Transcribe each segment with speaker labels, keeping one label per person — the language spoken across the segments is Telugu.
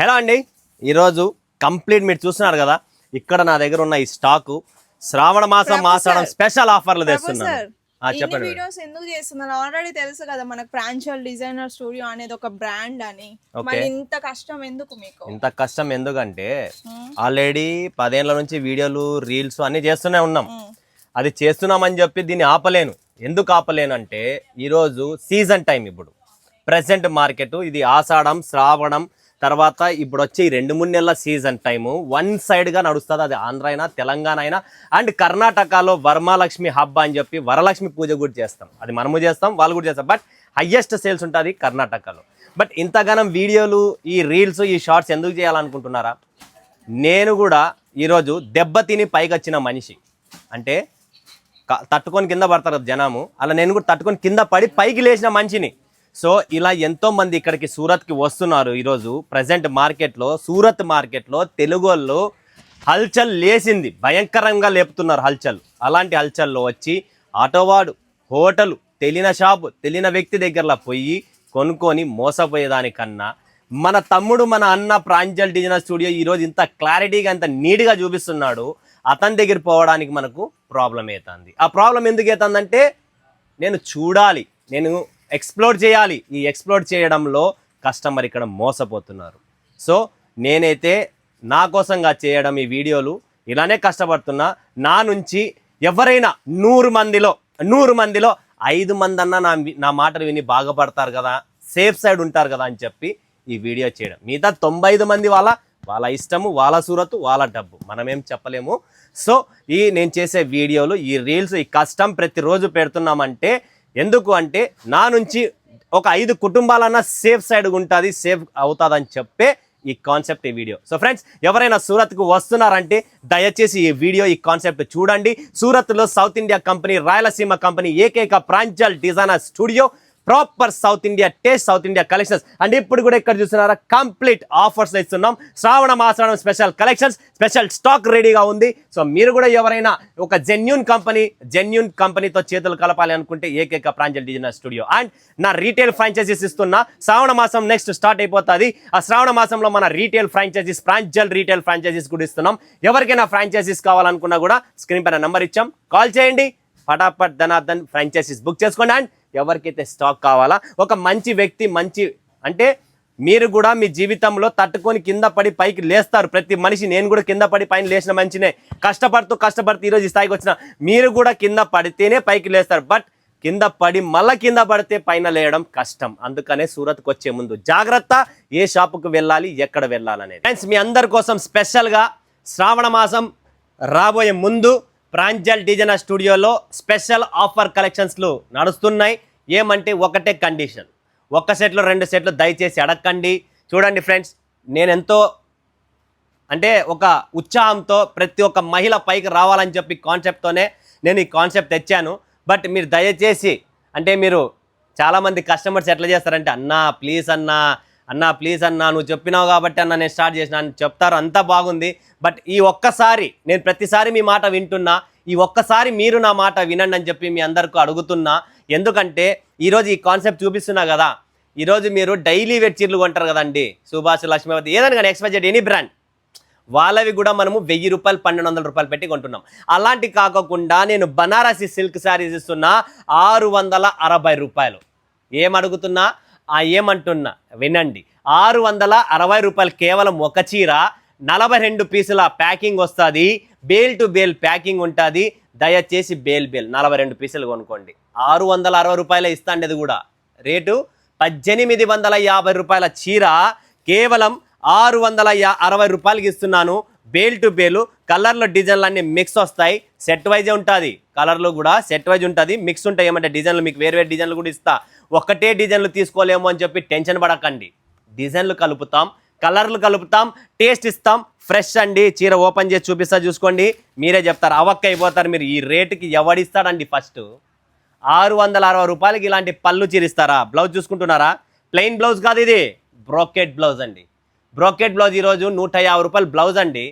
Speaker 1: హలో అండి, ఈరోజు కంప్లీట్ మీరు చూస్తున్నారు కదా, ఇక్కడ నా దగ్గర ఉన్న ఈ స్టాకు శ్రావణ మాసం ఆషాఢం స్పెషల్ ఆఫర్లు తెస్తున్నాను. చెప్పండి.
Speaker 2: వీడియోస్ ఎందుకు చేస్తున్నారు? ఆల్రెడీ తెలుసు కదా మనకు ప్రాంచల్ డిజైనర్ స్టూడియో అనేది ఒక బ్రాండ్ అని. మరి ఇంత కష్టం ఎందుకు మీకు?
Speaker 1: ఇంత కష్టం ఎందుకంటే ఆల్రెడీ 10 ఏళ్ల నుంచి వీడియోలు రీల్స్ అన్ని చేస్తూనే ఉన్నాం. అది చేస్తున్నామని చెప్పి దీన్ని ఆపలేను. ఎందుకు ఆపలేను అంటే ఈరోజు సీజన్ టైం, ఇప్పుడు ప్రెసెంట్ మార్కెట్ ఇది ఆషాఢం శ్రావణం తర్వాత ఇప్పుడు వచ్చే 2-3 నెలల సీజన్ టైము వన్ సైడ్గా నడుస్తుంది. అది ఆంధ్ర అయినా తెలంగాణ అయినా అండ్ కర్ణాటకలో వరమహాలక్ష్మి హబ్ అని చెప్పి వరలక్ష్మి పూజ కూడా చేస్తాం. అది మనము చేస్తాం, వాళ్ళు కూడా చేస్తాం. బట్ హయ్యెస్ట్ సేల్స్ ఉంటుంది కర్ణాటకలో. బట్ ఇంతగానం వీడియోలు ఈ రీల్స్ ఈ షార్ట్స్ ఎందుకు చేయాలనుకుంటున్నారా? నేను కూడా ఈరోజు దెబ్బతిని పైకి వచ్చిన మనిషి. అంటే తట్టుకొని కింద పడతారు జనము, అలా నేను కూడా తట్టుకొని కింద పడి పైకి లేచిన మనిషిని. సో ఇలా ఎంతోమంది ఇక్కడికి సూరత్కి వస్తున్నారు. ఈరోజు ప్రజెంట్ మార్కెట్లో సూరత్ మార్కెట్లో తెలుగు వాళ్ళు హల్చల్ లేసింది, భయంకరంగా లేపుతున్నారు హల్చల్. అలాంటి హల్చల్లో వచ్చి ఆటోవాడు, హోటలు, తెలియని షాపు, తెలియని వ్యక్తి దగ్గరలో పోయి కొనుక్కొని మోసపోయేదానికన్నా మన తమ్ముడు మన అన్న ప్రాంజల్ డిజైనర్ స్టూడియో ఈరోజు ఇంత క్లారిటీగా ఇంత నీట్గా చూపిస్తున్నాడు. అతని దగ్గర పోవడానికి మనకు ప్రాబ్లం అవుతుంది. ఆ ప్రాబ్లం ఎందుకు అవుతుందంటే నేను చూడాలి, నేను ఎక్స్ప్లోర్ చేయాలి. ఈ ఎక్స్ప్లోర్ చేయడంలో కస్టమర్ ఇక్కడ మోసపోతున్నారు. సో నేనైతే నా కోసంగా చేయడం ఈ వీడియోలు ఇలానే కష్టపడుతున్నా. నా నుంచి ఎవరైనా 100 మందిలో 5 మంది అన్నా నా మాటలు విని బాగుపడతారు కదా, సేఫ్ సైడ్ ఉంటారు కదా అని చెప్పి ఈ వీడియో చేయడం. మిగతా 95 మంది వాళ్ళ ఇష్టము, వాళ్ళ సూరత్, వాళ్ళ డబ్బు, మనమేం చెప్పలేము. సో నేను చేసే వీడియోలు ఈ రీల్స్ ఈ కష్టం ప్రతిరోజు పెడుతున్నామంటే ఎందుకు అంటే నా నుంచి ఒక 5 కుటుంబాలన్నా సేఫ్ సైడ్ ఉంటుంది, సేఫ్ అవుతుందని చెప్పే ఈ కాన్సెప్ట్ ఈ వీడియో. సో ఫ్రెండ్స్, ఎవరైనా సూరత్కు వస్తున్నారంటే దయచేసి ఈ వీడియో ఈ కాన్సెప్ట్ చూడండి. సూరత్లో South India company, Rayalaseema company ఏకైక Pranjal designer studio, proper South India taste, South India collections. And ఇప్పుడు కూడా ఇక్కడ చూస్తున్నారా కంప్లీట్ ఆఫర్స్ ఇస్తున్నాం. శ్రావణ మాసం స్పెషల్ కలెక్షన్స్, స్పెషల్ స్టాక్ రెడీగా ఉంది. సో మీరు కూడా ఎవరైనా ఒక జెన్యూన్ కంపెనీతో చేతులు కలపాలి అనుకుంటే ఏకైక ప్రాంజల్ డిజైనర్ స్టూడియో. అండ్ నా రీటైల్ ఫ్రాంచైజీస్ ఇస్తున్నా. శ్రావణ మాసం నెక్స్ట్ స్టార్ట్ అయిపోతుంది. ఆ శ్రావణ మాసంలో మన retail franchises, Pranjal retail franchises కూడా ఇస్తున్నాం. ఎవరికైనా ఫ్రాంచైజీస్ కావాలనుకున్నా కూడా స్క్రీన్ పైన నెంబర్ ఇచ్చాం, కాల్ చేయండి. ఫటాఫట్ ధనార్దన్ ఫ్రాంచైజీస్ బుక్ చేసుకోండి. అండ్ ఎవరికైతే స్టాక్ కావాలా, ఒక మంచి వ్యక్తి, అంటే మీరు కూడా మీ జీవితంలో తట్టుకొని కింద పడి పైకి లేస్తారు ప్రతి మనిషి. నేను కూడా కింద పడి పైన లేచిన మంచినే, కష్టపడుతూ ఈరోజు ఈ స్థాయికి వచ్చిన. మీరు కూడా కింద పడితేనే పైకి లేస్తారు. బట్ కింద పడి మళ్ళీ కింద పడితే పైన లేయడం కష్టం. అందుకనే సూరత్కి వచ్చే ముందు జాగ్రత్త, ఏ షాపుకు వెళ్ళాలి, ఎక్కడ వెళ్ళాలనేది. ఫ్రెండ్స్, మీ అందరి కోసం స్పెషల్గా శ్రావణ మాసం రాబోయే ముందు ప్రాంజల్ డిజైనర్ స్టూడియోలో స్పెషల్ ఆఫర్ కలెక్షన్స్లు నడుస్తున్నాయి. ఏమంటే ఒకటే కండిషన్, 1 సెట్లు 2 సెట్లు దయచేసి అడగండి. చూడండి ఫ్రెండ్స్, నేను ఎంతో అంటే ఒక ఉత్సాహంతో ప్రతి ఒక్క మహిళ పైకి రావాలని చెప్పి కాన్సెప్ట్తోనే నేను ఈ కాన్సెప్ట్ తెచ్చాను. బట్ మీరు దయచేసి అంటే మీరు చాలామంది కస్టమర్స్ ఎట్లా చేస్తారంటే అన్నా ప్లీజ్ అన్నా నువ్వు చెప్పినావు కాబట్టి అన్న నేను స్టార్ట్ చేసిన అని చెప్తారు. అంతా బాగుంది. బట్ ఈ ఒక్కసారి నేను ప్రతిసారి మీ మాట వింటున్నా, ఈ ఒక్కసారి మీరు నా మాట వినండి అని చెప్పి మీ అందరికీ అడుగుతున్నా. ఎందుకంటే ఈరోజు ఈ కాన్సెప్ట్ చూపిస్తున్నా కదా, ఈరోజు మీరు డైలీ వేర్ చీరలు కొంటారు కదండి, సుభాష్, లక్ష్మీవతి, ఏదైనా కానీ ఎక్స్పెక్టెడ్ ఎనీ బ్రాండ్, వాళ్ళవి కూడా మనము 1000 రూపాయలు 1200 రూపాయలు పెట్టి కొంటున్నాం. అలాంటి కాకుండా నేను బనారసి సిల్క్ శారీస్ ఇస్తున్నా 660 రూపాయలు. ఏమడుగుతున్నా ఏమంటున్నా వినండి, 660 రూపాయలు కేవలం ఒక చీర, 42 పీసుల ప్యాకింగ్ వస్తుంది, బేల్ టు బేల్ ప్యాకింగ్ ఉంటుంది. దయచేసి బేల్ 42 పీసులు కొనుక్కోండి. 660 రూపాయలే ఇస్తాండి. అది కూడా రేటు 1850 రూపాయల చీర కేవలం 660 రూపాయలకి ఇస్తున్నాను. బేల్ టు బేలు, కలర్లో డిజైన్లు అన్నీ మిక్స్ వస్తాయి. సెట్ వైజే ఉంటుంది, కలర్లు కూడా సెట్ వైజ్ ఉంటుంది, మిక్స్ ఉంటాయి. ఏమంటే డిజైన్లు మీకు వేరు డిజైన్లు కూడా ఇస్తా. ఒకటే డిజైన్లు తీసుకోలేము అని చెప్పి టెన్షన్ పడకండి. డిజైన్లు కలుపుతాం, కలర్లు కలుపుతాం, టేస్ట్ ఇస్తాం. ఫ్రెష్ అండి. చీర ఓపెన్ చేసి చూపిస్తా, చూసుకోండి. మీరే చెప్తారు, అవక్క అయిపోతారు మీరు. ఈ రేటుకి ఎవడిస్తాడండి? ఫస్ట్ 660 రూపాయలకి ఇలాంటి పళ్ళు చీర ఇస్తారా? బ్లౌజ్ చూసుకుంటున్నారా? ప్లెయిన్ బ్లౌజ్ కాదు, ఇది బ్రోకెట్ బ్లౌజ్ అండి. బ్రోకెట్ బ్లౌజ్ ఈరోజు 150 రూపాయలు బ్లౌజ్ అండి.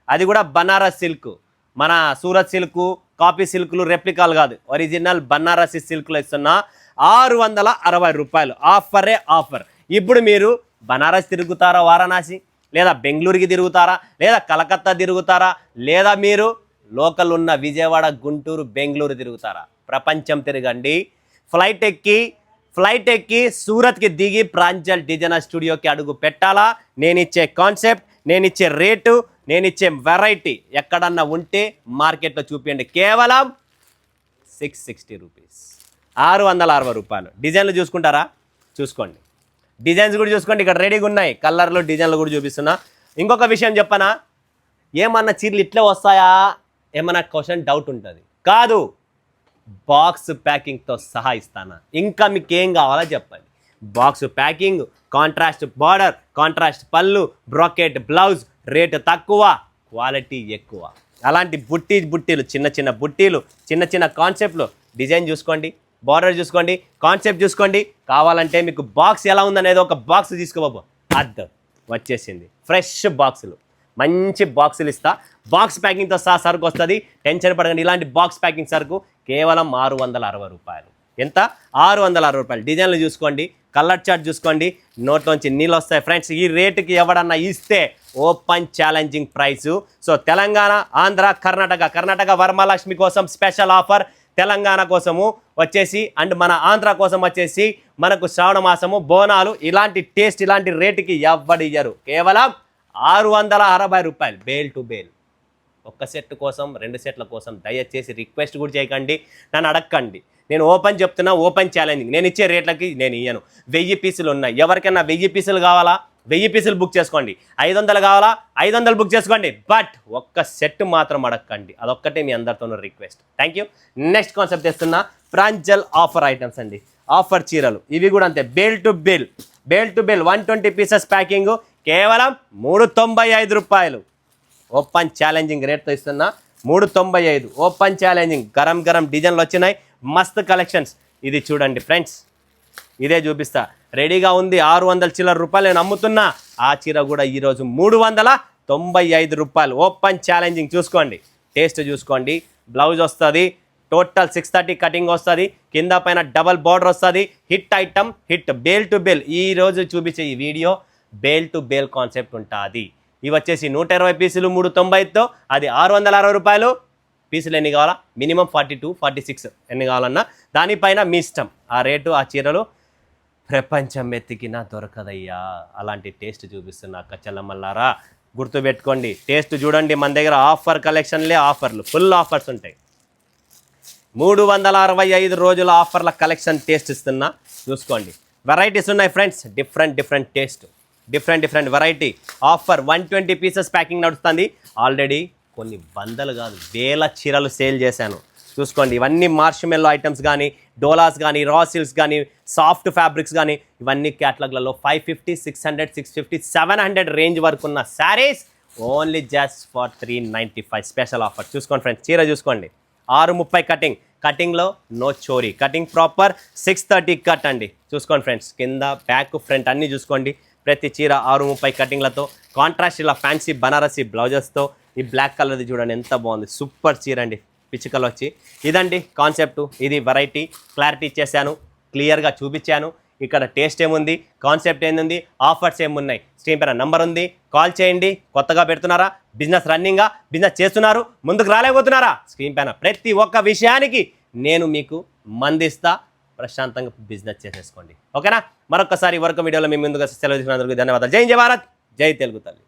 Speaker 1: అది కూడా బనారస్ సిల్క్, మన సూరత్ సిల్క్, కాపీ సిల్క్లు రెప్లికాలు కాదు, ఒరిజినల్ బనారసి సిల్క్లో ఇస్తున్నా 660 రూపాయలు. ఆఫరే ఆఫర్. ఇప్పుడు మీరు బనారస్ తిరుగుతారా, వారణాసి, లేదా బెంగళూరుకి తిరుగుతారా, లేదా కలకత్తా తిరుగుతారా, లేదా మీరు లోకల్ ఉన్న విజయవాడ, గుంటూరు, బెంగళూరు తిరుగుతారా, ప్రపంచం తిరగండి. ఫ్లైట్ ఎక్కి సూరత్కి దిగి ప్రాంజల్ డిజైనర్ స్టూడియోకి అడుగు పెట్టాలా. నేనిచ్చే కాన్సెప్ట్, నేనిచ్చే రేటు, నేనిచ్చే వెరైటీ ఎక్కడన్నా ఉంటే మార్కెట్లో చూపించండి. కేవలం 660 రూపీస్, 660 రూపాయలు. డిజైన్లు చూసుకుంటారా, చూసుకోండి. డిజైన్స్ కూడా చూసుకోండి, ఇక్కడ రెడీగా ఉన్నాయి. కలర్లు, డిజైన్లు కూడా చూపిస్తున్నా. ఇంకొక విషయం చెప్పనా, ఏమన్నా చీరలు ఇట్లే వస్తాయా ఏమన్నా క్వశ్చన్ డౌట్ ఉంటుంది. కాదు, బాక్స్ ప్యాకింగ్తో సహా ఇస్తానా. ఇంకా మీకు ఏం కావాలో చెప్పండి. Box packing, contrast border, contrast పళ్ళు, బ్రాకెట్ బ్లౌజ్, రేటు తక్కువ, క్వాలిటీ ఎక్కువ. అలాంటి బుట్టీలు, చిన్న బుట్టీలు, చిన్న కాన్సెప్ట్లు. డిజైన్ చూసుకోండి, బార్డర్ చూసుకోండి, కాన్సెప్ట్ చూసుకోండి. కావాలంటే మీకు బాక్స్ ఎలా ఉందనేది ఒక బాక్స్ తీసుకోబాబు. అద్దం వచ్చేసింది, ఫ్రెష్ బాక్సులు, మంచి బాక్సులు ఇస్తా. బాక్స్ ప్యాకింగ్తో సహా సరుకు వస్తుంది, టెన్షన్ పడకండి. ఇలాంటి బాక్స్ ప్యాకింగ్ సరుకు కేవలం 660 రూపాయలు. ఎంత? 660 రూపాయలు. డిజైన్లు చూసుకోండి, కలర్ చార్ట్ చూసుకోండి, నోట్లోంచి నీళ్ళు వస్తాయి. ఫ్రెండ్స్, ఈ రేటుకి ఎవడన్నా ఇస్తే open challenging price. So Telangana, Andhra, Karnataka Varamahalakshmi కోసం స్పెషల్ ఆఫర్. తెలంగాణ కోసము వచ్చేసి అండ్ మన ఆంధ్ర కోసం వచ్చేసి మనకు శ్రావణ మాసము, బోనాలు. ఇలాంటి టేస్ట్, ఇలాంటి రేటుకి ఎవ్వడియ్యరు. కేవలం 660 రూపాయలు, బేల్ టు బేల్. ఒక్క సెట్ కోసం, 2 సెట్ల కోసం దయచేసి రిక్వెస్ట్ కూడా చేయకండి, నన్ను అడగండి. నేను ఓపెన్ చెప్తున్నా, ఓపెన్ ఛాలెంజింగ్. నేను ఇచ్చే రేట్లకి నేను ఇయ్యను. 1000 పీసులు ఉన్నాయి. ఎవరికైనా 1000 పీసులు కావాలా, 1000 పీసులు బుక్ చేసుకోండి. 500 కావాలా, 500 బుక్ చేసుకోండి. బట్ ఒక్క సెట్ మాత్రం అడగండి. అదొక్కటే మీ అందరితోనూ request. Thank you. Next concept తెస్తున్నా, ప్రాంజల్ ఆఫర్ ఐటమ్స్ అండి. ఆఫర్ చీరలు ఇవి కూడా అంతే. Bale to bale 120 pieces packing కేవలం 395 రూపాయలు. ఓపెన్ ఛాలెంజింగ్ రేట్తో ఇస్తున్నా, 395. Open challenging. గరం డిజైన్లు వచ్చినాయి, మస్త్ కలెక్షన్స్. ఇది చూడండి ఫ్రెండ్స్, ఇదే చూపిస్తా. రెడీగా ఉంది, 600 చిల్లర రూపాయలు నేను అమ్ముతున్నా. ఆ చీర కూడా ఈరోజు 395 రూపాయలు. Open challenging. చూసుకోండి, టేస్ట్ చూసుకోండి. బ్లౌజ్ వస్తుంది, టోటల్ 630 కటింగ్ వస్తుంది, కింద పైన డబల్ బార్డర్ వస్తుంది. Hit item, hit. Bale to bale. ఈరోజు చూపించే ఈ video bale to bale concept ఉంటుంది. ఇవి వచ్చేసి 120 పీసులు 390తో, అది 660 రూపాయలు. పీసులు ఎన్ని కావాలా, మినిమం 42, 46 ఎన్ని కావాలన్నా దానిపైన మీ ఇష్టం. ఆ రేటు, ఆ చీరలు ప్రపంచం ఎత్తికినా దొరకదయ్యా. అలాంటి టేస్ట్ చూపిస్తున్నా కచ్చలమల్లారా. గుర్తుపెట్టుకోండి, టేస్ట్ చూడండి. మన దగ్గర ఆఫర్ కలెక్షన్లే ఆఫర్లు, ఫుల్ ఆఫర్స్ ఉంటాయి. 365 రోజుల ఆఫర్ల కలెక్షన్ టేస్ట్ ఇస్తున్నా, చూసుకోండి. వెరైటీస్ ఉన్నాయి friends, different taste, different variety. Offer 120 pieces packing నడుస్తుంది. ఆల్రెడీ కొన్ని వందలు కాదు, వేల చీరలు సేల్ చేశాను. చూసుకోండి, ఇవన్నీ మార్ష్మెల్లో ఐటమ్స్ కానీ, డోలాస్ కానీ, రా సిల్క్స్ కానీ, సాఫ్ట్ ఫ్యాబ్రిక్స్ కానీ, ఇవన్నీ క్యాటలాగ్లలో 550, 600, 650, 700 రేంజ్ వరకు ఉన్న saris only just for 395 special offer. చూసుకోండి ఫ్రెండ్స్, చీర చూసుకోండి. 630 కటింగ్లో నో చోరీ. కటింగ్ ప్రాపర్ 630 కట్ అండి. చూసుకోండి ఫ్రెండ్స్, కింద బ్యాక్ ఫ్రంట్ అన్నీ చూసుకోండి. ప్రతి చీర 630 కటింగ్లతో, కాంట్రాస్ట్ ఇలా ఫ్యాన్సీ బనారసి బ్లౌజెస్తో. ఈ బ్లాక్ కలర్ది చూడండి ఎంత బాగుంది, సూపర్ చీర అండి, పిచ్చుకలు వచ్చి. ఇదండి కాన్సెప్ట్, ఇది వెరైటీ. క్లారిటీ ఇచ్చేసాను, క్లియర్గా చూపించాను. ఇక్కడ టేస్ట్ ఏముంది, కాన్సెప్ట్ ఏంది, ఆఫర్స్ ఏమున్నాయి. స్క్రీన్ పైన నంబర్ ఉంది, కాల్ చేయండి. కొత్తగా పెడుతున్నారా, బిజినెస్ రన్నింగా, బిజినెస్ చేస్తున్నారు, ముందుకు రాలేకపోతున్నారా, స్క్రీన్ పైన ప్రతి ఒక్క విషయానికి నేను మీకు మందిస్తా. ప్రశాంతంగా బిజినెస్ చేసేసుకోండి. ఓకేనా? మరొకసారి వరకు వీడియోలో మీ ముందుగా సెలవు తీసుకున్నందుకు ధన్యవాదాలు. జై భారత్, జై తెలుగు తల్లి.